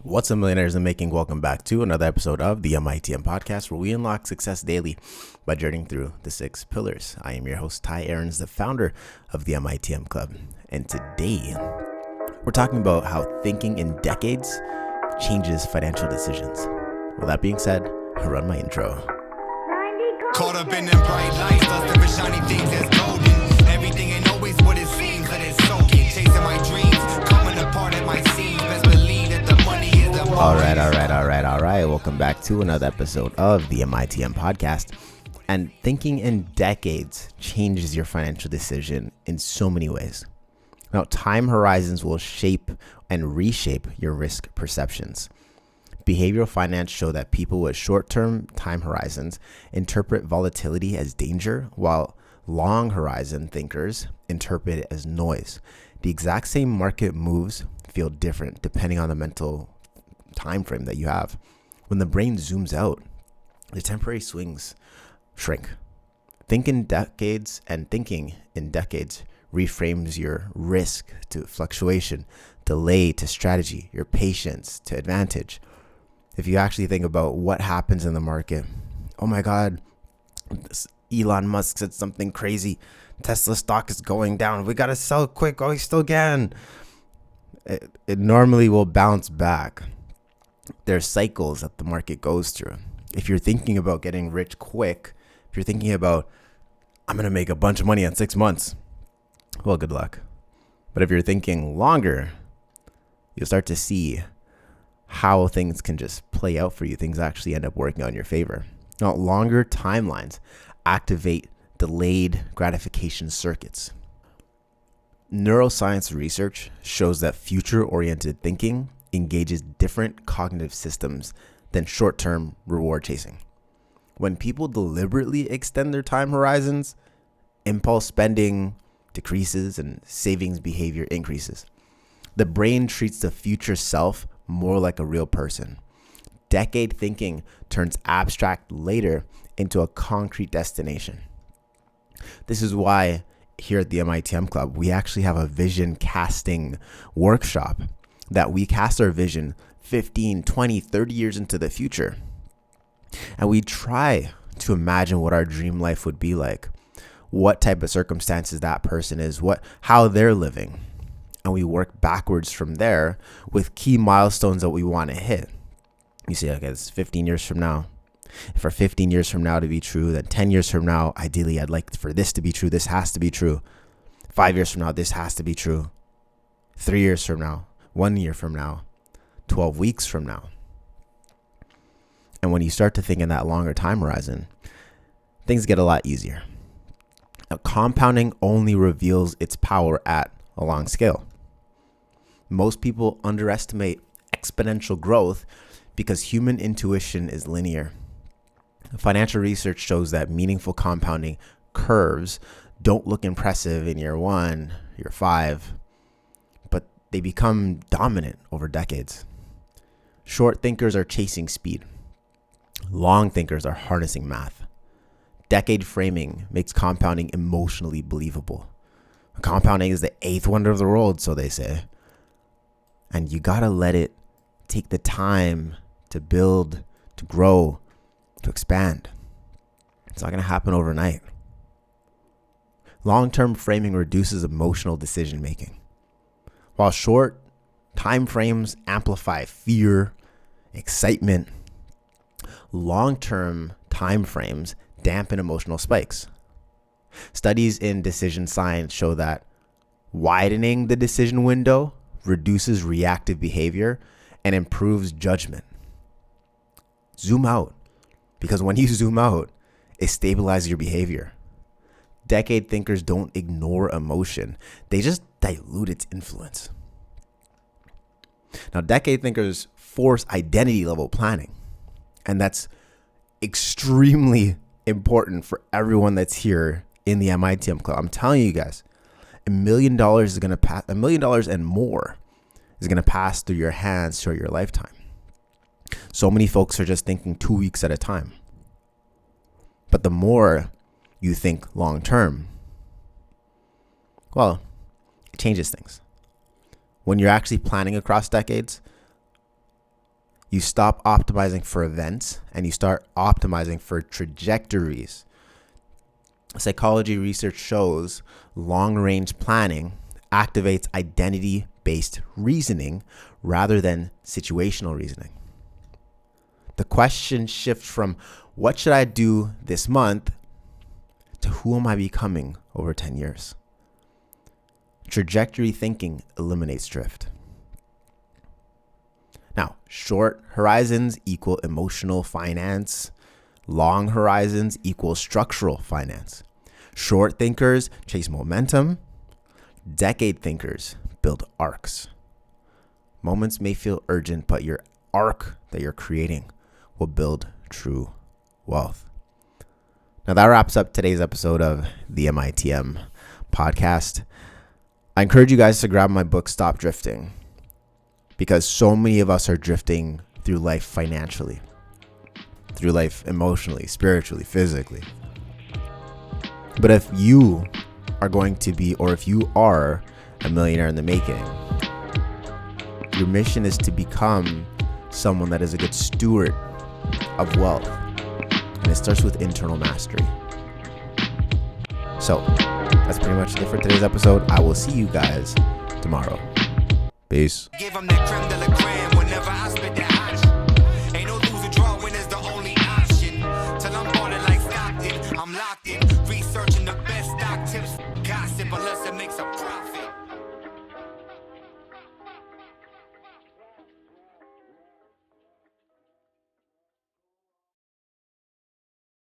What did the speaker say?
What's up, millionaires in making? Welcome back to another episode of the MITM Podcast, where we unlock success daily by journeying through the 6 pillars. I am your host, Tye Aarons, the founder of the MITM Club. And today, we're talking about how thinking in decades changes financial decisions. With that being said, I run my intro. Caught up in them bright lights, lusting for shiny things that's golden. Everything ain't always what it seems, let it soak in. Chasing my dreams, coming apart at my seams. Best believe that the money is the moment. All right. Welcome back to another episode of the MITM Podcast. And thinking in decades changes your financial decision in so many ways. Now, time horizons will shape and reshape your risk perceptions. Behavioral finance show that people with short-term time horizons interpret volatility as danger, while long horizon thinkers interpret it as noise. The exact same market moves feel different depending on the mental time frame that you have. When the brain zooms out, the temporary swings shrink. Thinking in decades reframes your risk to fluctuation, delay to strategy, your patience to advantage. If you actually think about what happens in the market, oh my God, Elon Musk said something crazy. Tesla stock is going down. We got to sell quick. Oh, we still can. It normally will bounce back. There's cycles that the market goes through. If you're thinking about getting rich quick, if you're thinking about, I'm going to make a bunch of money in 6 months, well, good luck. But if you're thinking longer, you'll start to see how things can just play out for you. Things actually end up working on your favor. Now, longer timelines activate delayed gratification circuits. Neuroscience research shows that future-oriented thinking engages different cognitive systems than short-term reward chasing. When people deliberately extend their time horizons, impulse spending decreases and savings behavior increases. The brain treats the future self more like a real person. Decade thinking turns abstract later into a concrete destination. This is why here at the MITM Club, we actually have a vision casting workshop that we cast our vision 15, 20, 30 years into the future. And we try to imagine what our dream life would be like, what type of circumstances that person is, how they're living. And we work backwards from there with key milestones that we want to hit. You say, okay, this is 15 years from now. For 15 years from now to be true, then 10 years from now, ideally, I'd like for this to be true. This has to be true. 5 years from now, this has to be true. 3 years from now, 1 year from now, 12 weeks from now. And when you start to think in that longer time horizon, things get a lot easier. Now, compounding only reveals its power at a long scale. Most people underestimate exponential growth because human intuition is linear. Financial research shows that meaningful compounding curves don't look impressive in year 1, year 5, but they become dominant over decades. Short thinkers are chasing speed. Long thinkers are harnessing math. Decade framing makes compounding emotionally believable. Compounding is the 8th wonder of the world, so they say. And you gotta let it take the time to build, to grow, to expand. It's not gonna happen overnight. Long-term framing reduces emotional decision making, while short time frames amplify fear, excitement. Long-term time frames dampen emotional spikes. Studies in decision science show that widening the decision window reduces reactive behavior and improves judgment. Zoom out, because when you zoom out, it stabilizes your behavior. Decade thinkers don't ignore emotion. They just dilute its influence. Now, decade thinkers force identity level planning, and that's extremely important for everyone that's here in the MITM Club. I'm telling you guys, $1 million is going to pass, $1 million and more is going to pass through your hands throughout your lifetime. So many folks are just thinking 2 weeks at a time. But the more you think long term, well, it changes things. When you're actually planning across decades, You stop optimizing for events and you start optimizing for trajectories. Psychology research shows long-range planning activates identity-based reasoning rather than situational reasoning. The question shifts from what should I do this month to who am I becoming over 10 years? Trajectory thinking eliminates drift. Now, short horizons equal emotional finance. Long horizons equal structural finance. Short thinkers chase momentum. Decade thinkers build arcs. Moments may feel urgent, but your arc that you're creating will build true wealth. Now that wraps up today's episode of the MITM Podcast. I encourage you guys to grab my book, Stop Drifting, because so many of us are drifting through life financially, through life emotionally, spiritually, physically. But if you are going to be, or if you are a millionaire in the making, your mission is to become someone that is a good steward of wealth. And it starts with internal mastery. So that's pretty much it for today's episode. I will see you guys tomorrow. Peace. Give 'em that creme de la creme.